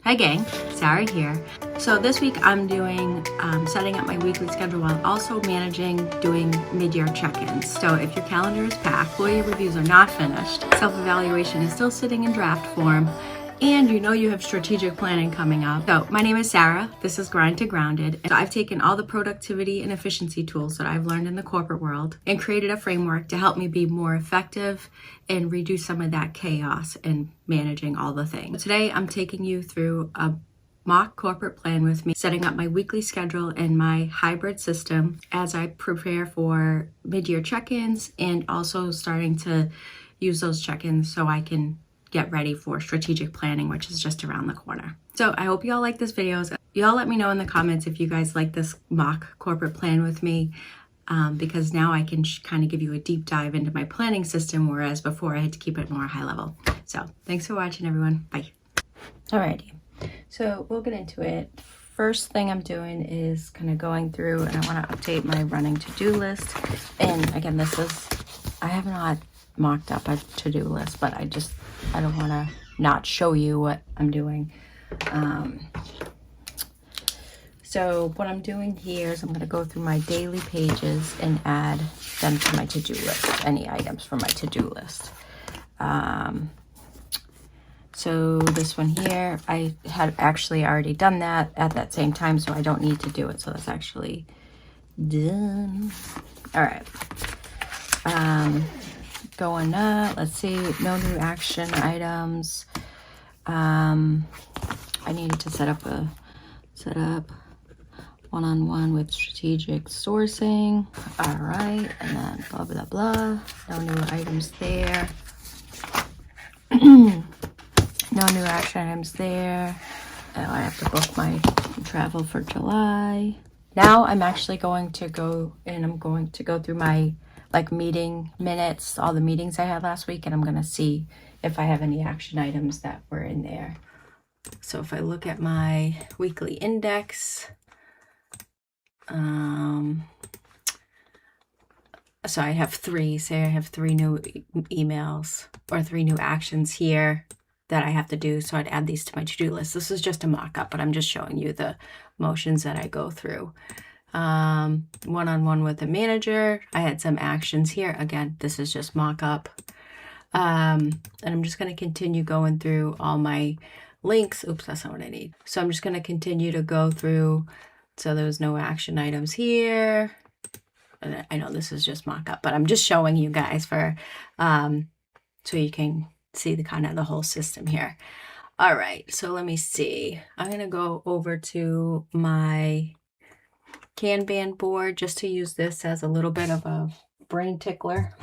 Hi gang, Sarah here. So this week I'm doing setting up my weekly schedule while also managing doing mid-year check-ins. So if your calendar is packed, employee reviews are not finished, self-evaluation is still sitting in draft form, and you know you have strategic planning coming up. So my name is Sarah. This is Grind to Grounded. And I've taken all the productivity and efficiency tools that I've learned in the corporate world and created a framework to help me be more effective and reduce some of that chaos in managing all the things. Today, I'm taking you through a mock corporate plan with me, setting up my weekly schedule and my hybrid system as I prepare for mid-year check-ins and also starting to use those check-ins so I can get ready for strategic planning, which is just around the corner. So I hope you all like this video. You all let me know in the comments if you guys like this mock corporate plan with me, because now I can kind of give you a deep dive into my planning system, whereas before I had to keep it more high level. So thanks for watching, everyone. Bye. Alrighty, so we'll get into it. First thing I'm doing is kind of going through, and I want to update my running to-do list. And again, I have not mocked up a to-do list, but I don't want to not show you what I'm doing. So what I'm doing here is I'm going to go through my daily pages and add them to my to-do list, any items from my to-do list. So this one here, I had actually already done that at that same time, so I don't need to do it. So that's actually done. All right. Going up, let's see, no new action items. I needed to set up one-on-one with strategic sourcing. All right, and then blah blah blah. No new items there. No new action items there. Oh, I have to book my travel for July. Now I'm actually going to go and I'm going to go through my meeting minutes, all the meetings I had last week, and I'm going to see if I have any action items that were in there. So if I look at my weekly index, so I have three new emails or 3 new actions here that I have to do. So I'd add these to my to-do list. This is just a mock-up, but I'm just showing you the motions that I go through. One-on-one with the manager. I had some actions here. Again, this is just mock-up. And I'm just going to continue going through all my links. Oops, that's not what I need. So I'm just going to continue to go through. So there's no action items here. And I know this is just mock-up, but I'm just showing you guys for, so you can see the kind of the whole system here. All right, so let me see. I'm going to go over to my Kanban board just to use this as a little bit of a brain tickler.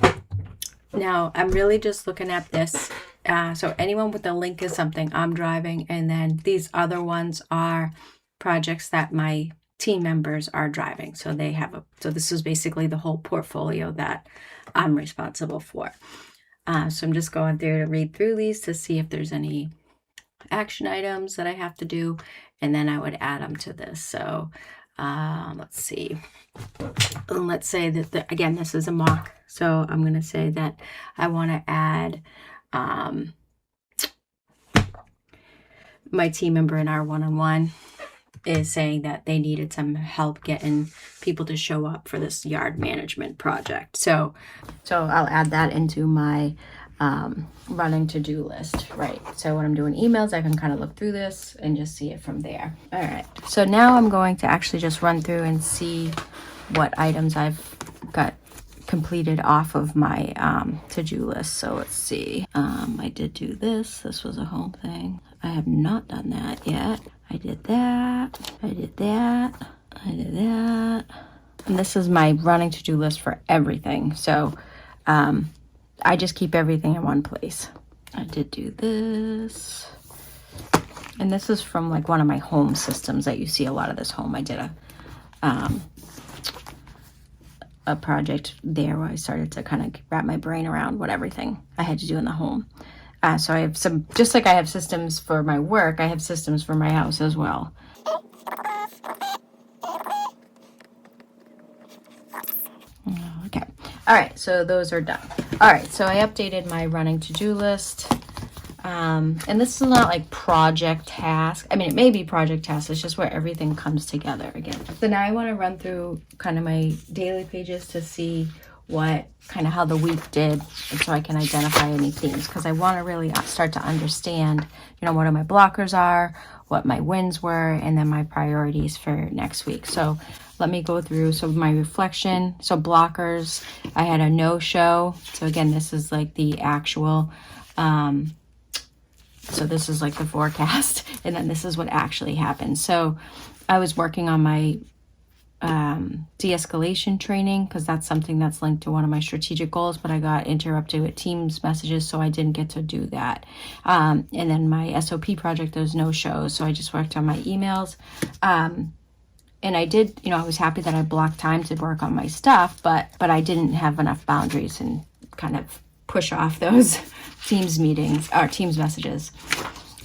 Now, I'm really just looking at this. So anyone with a link is something I'm driving, and then these other ones are projects that my team members are driving. So they have so this is basically the whole portfolio that I'm responsible for. So I'm just going through to read through these to see if there's any action items that I have to do, and then I would add them to this. So let's see. Let's say that, again, this is a mock. So I'm going to say that I want to add my team member in our one-on-one is saying that they needed some help getting people to show up for this yard management project. So I'll add that into my running to-do list, right? So when I'm doing emails, I can kind of look through this and just see it from there. All right. So now I'm going to actually just run through and see what items I've got completed off of my to-do list. So let's see. I did do this. This was a home thing. I have not done that yet. I did that. I did that. I did that. And this is my running to-do list for everything. So I just keep everything in one place. I did do this. And this is from one of my home systems that you see a lot of this home. I did a project there where I started to kind of wrap my brain around what everything I had to do in the home. So I have some, just like I have systems for my work, I have systems for my house as well. Okay. All right, so those are done. All right, so I updated my running to-do list. And this is not like project task. I mean, it may be project task. It's just where everything comes together again. So now I want to run through kind of my daily pages to see what kind of how the week did, and so I can identify any themes, because I want to really start to understand, you know, what my blockers are, what my wins were, and then my priorities for next week. So let me go through. So my reflection, so blockers, I had a no-show. So again, this is like the actual, so this is like the forecast, and then this is what actually happened. So I was working on my de-escalation training, because that's something that's linked to one of my strategic goals, but I got interrupted with Teams messages, so I didn't get to do that. And then my SOP project, there's no shows, so I just worked on my emails. And I did, you know, I was happy that I blocked time to work on my stuff, but I didn't have enough boundaries and kind of push off those Teams meetings or Teams messages.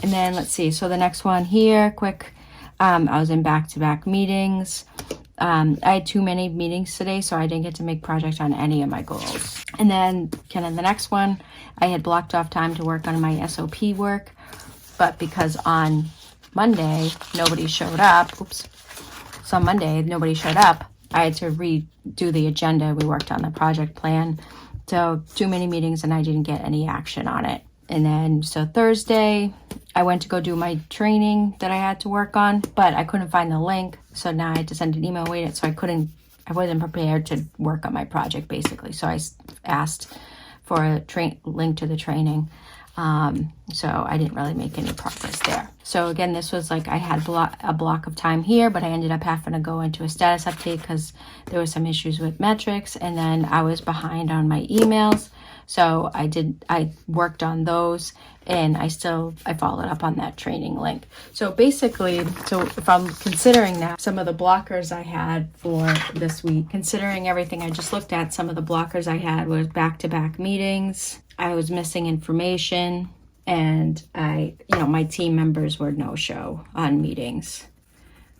And then let's see, so the next one here, quick, I was in back-to-back meetings. I had too many meetings today, so I didn't get to make project on any of my goals. And then kind of the next one, I had blocked off time to work on my SOP work, but because on Monday, nobody showed up. Oops. So on Monday, nobody showed up. I had to redo the agenda. We worked on the project plan. So too many meetings, and I didn't get any action on it. And then, so Thursday, I went to go do my training that I had to work on, but I couldn't find the link. So now I had to send an email with it. So I wasn't prepared to work on my project, basically. So I asked for a link to the training. So I didn't really make any progress there. So again, this was like I had a block of time here, but I ended up having to go into a status update because there was some issues with metrics, and then I was behind on my emails. So I worked on those, and I followed up on that training link. So basically, so if I'm considering that, some of the blockers I had for this week, considering everything I just looked at, some of the blockers I had was back-to-back meetings. I was missing information, and my team members were no-show on meetings.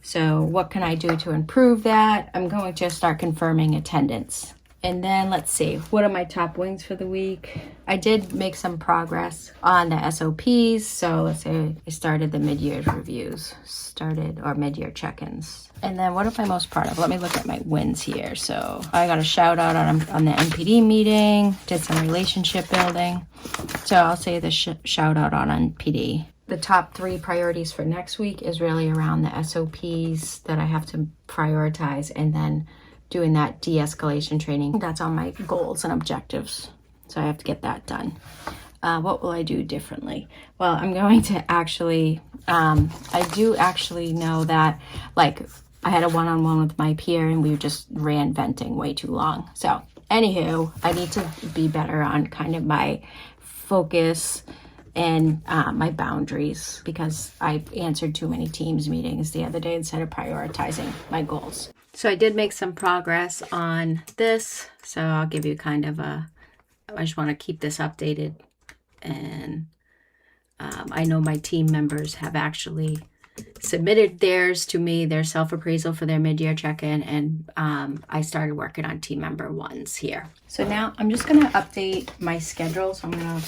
So what can I do to improve that? I'm going to start confirming attendance. And then let's see, what are my top wins for the week? I did make some progress on the SOPs. So let's say I started the mid-year reviews, or mid-year check-ins. And then what am I most proud of? Let me look at my wins here. So I got a shout out on the NPD meeting, did some relationship building. So I'll say the shout out on NPD. The top 3 priorities for next week is really around the SOPs that I have to prioritize, and then doing that de-escalation training. That's on my goals and objectives. So I have to get that done. What will I do differently? Well, I'm going to actually, I do actually know that, like, I had a one-on-one with my peer, and we just ran venting way too long. So anywho, I need to be better on kind of my focus and my boundaries, because I answered too many Teams meetings the other day instead of prioritizing my goals. So I did make some progress on this. So I'll give you kind of I just want to keep this updated. And I know my team members have actually submitted theirs to me, their self-appraisal for their mid-year check-in. And I started working on team member ones here. So now I'm just going to update my schedule. So I'm going to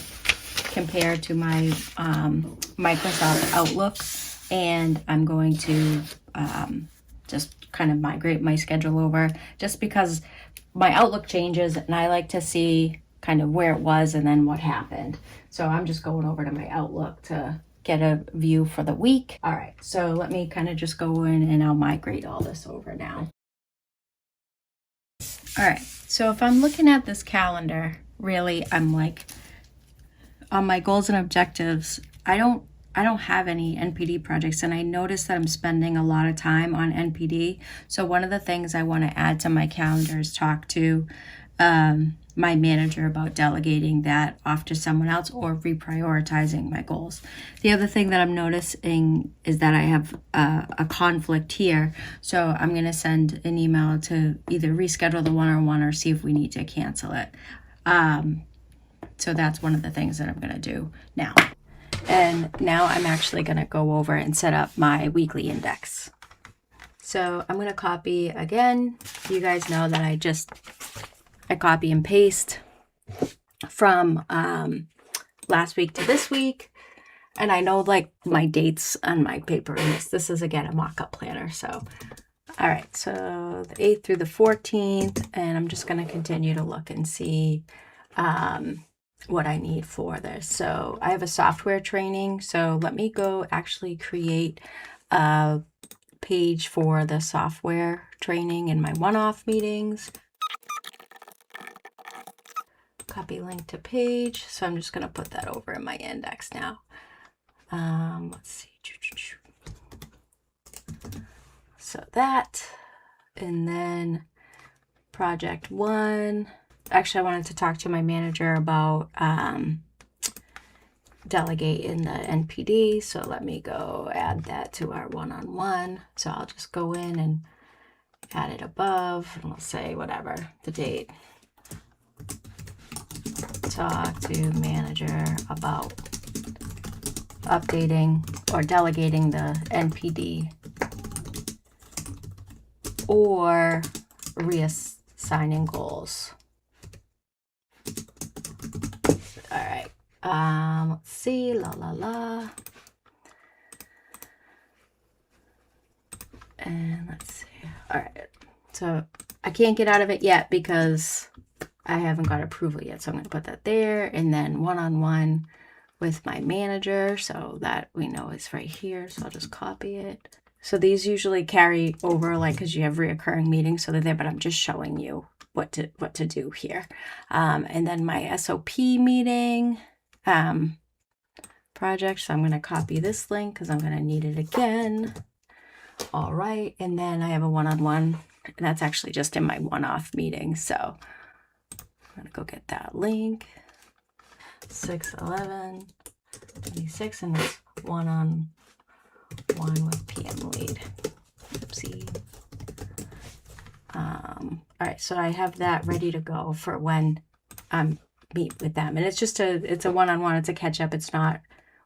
compare to my Microsoft Outlook. And I'm going to just kind of migrate my schedule over, just because my Outlook changes and I like to see kind of where it was and then what happened. So I'm just going over to my Outlook to get a view for the week. All right, so let me kind of just go in and I'll migrate all this over now. All right, so if I'm looking at this calendar, really, I'm like, on my goals and objectives, I don't have any NPD projects, and I notice that I'm spending a lot of time on NPD. So one of the things I want to add to my calendar is talk to my manager about delegating that off to someone else or reprioritizing my goals. The other thing that I'm noticing is that I have a conflict here. So I'm going to send an email to either reschedule the one-on-one or see if we need to cancel it. So that's one of the things that I'm going to do now. And now I'm actually going to go over and set up my weekly index. So I'm going to copy again. You guys know that I copy and paste from last week to this week. And I know like my dates on my paper in this is again a mock-up planner. So, all right, so the 8th through the 14th, and I'm just going to continue to look and see what I need for this. So I have a software training. So let me go actually create a page for the software training in my one-off meetings. Copy link to page. So I'm just going to put that over in my index now. Let's see. So that, and then project 1. Actually, I wanted to talk to my manager about delegate in the NPD. So let me go add that to our one-on-one. So I'll just go in and add it above, and we'll say whatever, the date. Talk to manager about updating or delegating the NPD or reassigning goals. All right. Let's see. And let's see. All right. So I can't get out of it yet because I haven't got approval yet. So I'm going to put that there, and then one-on-one with my manager. So that we know is right here. So I'll just copy it. So these usually carry over, like, because you have reoccurring meetings, so they're there, but I'm just showing you what to do here. And then my SOP meeting project. So I'm going to copy this link because I'm going to need it again. All right. And then I have a one-on-one, and that's actually just in my one-off meeting. So I'm going to go get that link. 6/11/26, and it's one-on-one with PM lead. Oopsie. All right, so I have that ready to go for when I meet with them, and it's just it's a one-on-one. It's a catch-up. It's not.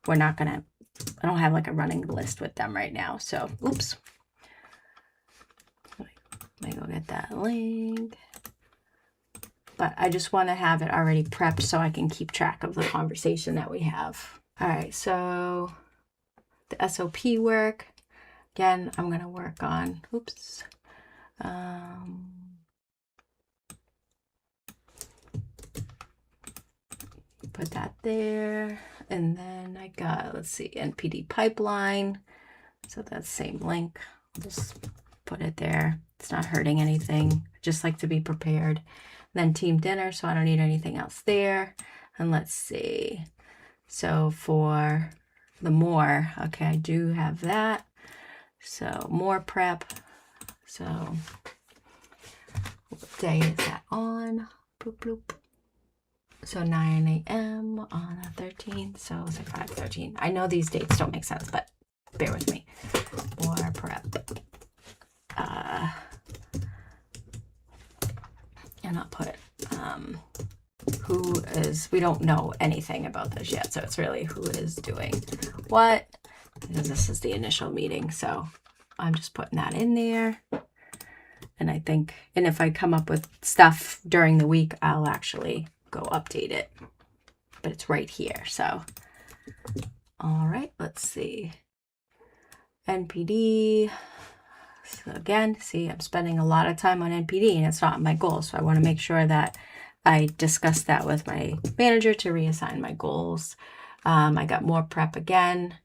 I don't have like a running list with them right now. So, oops. Let me go get that link. But I just want to have it already prepped so I can keep track of the conversation that we have. All right, so the SOP work. Again, I'm going to work on, oops. Put that there. And then I got, let's see, NPD pipeline. So that's same link. I'll just put it there. It's not hurting anything. I just like to be prepared. Then team dinner, so I don't need anything else there. And let's see. So for the more, okay, I do have that. So more prep. So what day is that on? Bloop, bloop. So 9 a.m. on the 13th. So it's like 5/13. I know these dates don't make sense, but bear with me. More prep. And I'll put who is, we don't know anything about this yet. So it's really who is doing what, because this is the initial meeting. So I'm just putting that in there. And I think, and if I come up with stuff during the week, I'll actually go update it. But it's right here. So, all right, let's see. NPD. So again, see, I'm spending a lot of time on NPD and it's not my goal. So I want to make sure that I discuss that with my manager to reassign my goals. I got more prep again,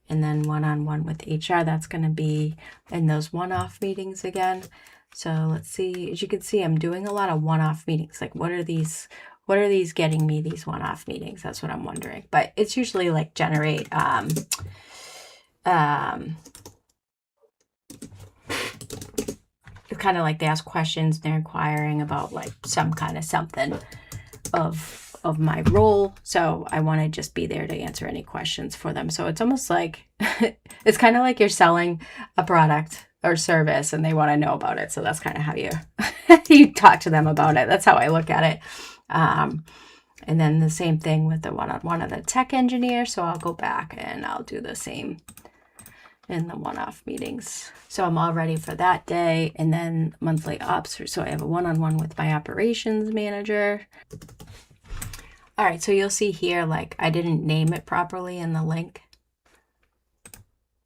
and then one-on-one with HR. That's going to be in those one-off meetings again. So let's see, as you can see, I'm doing a lot of one-off meetings. Like what are these getting me, these one-off meetings? That's what I'm wondering. But it's usually like generate, it's kind of like they ask questions, they're inquiring about like some kind of something of my role. So I want to just be there to answer any questions for them. So it's almost like, it's kind of like you're selling a product or service and they want to know about it. So that's kind of how you, you talk to them about it. That's how I look at it. And then the same thing with the one-on-one of the tech engineer. So I'll go back and I'll do the same in the one-off meetings. So I'm all ready for that day. And then monthly ops. So I have a one-on-one with my operations manager. All right, so you'll see here, like I didn't name it properly in the link.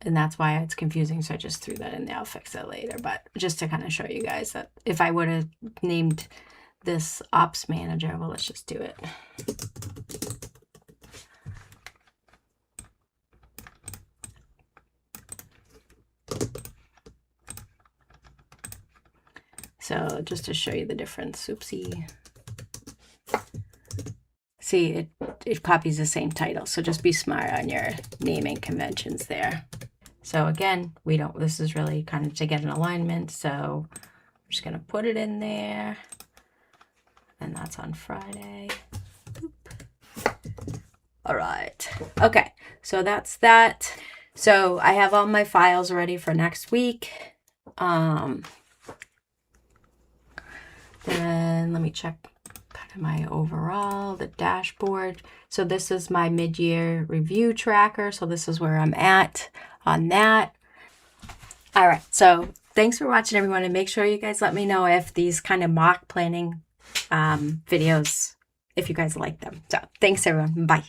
and that's why it's confusing. So I just threw that in there. I'll fix it later, but just to kind of show you guys that if I would have named this ops manager, well, let's just do it. So just to show you the difference, oopsie. See, it copies the same title. So just be smart on your naming conventions there. So again, this is really kind of to get an alignment. So I'm just going to put it in there. And that's on Friday. Boop. All right. Okay. So that's that. So I have all my files ready for next week. Then let me check kind of my overall, the dashboard. So this is my mid-year review tracker. So this is where I'm at on that. All right. So thanks for watching, everyone. And make sure you guys let me know if these kind of mock planning videos, if you guys like them. So thanks, everyone. Bye.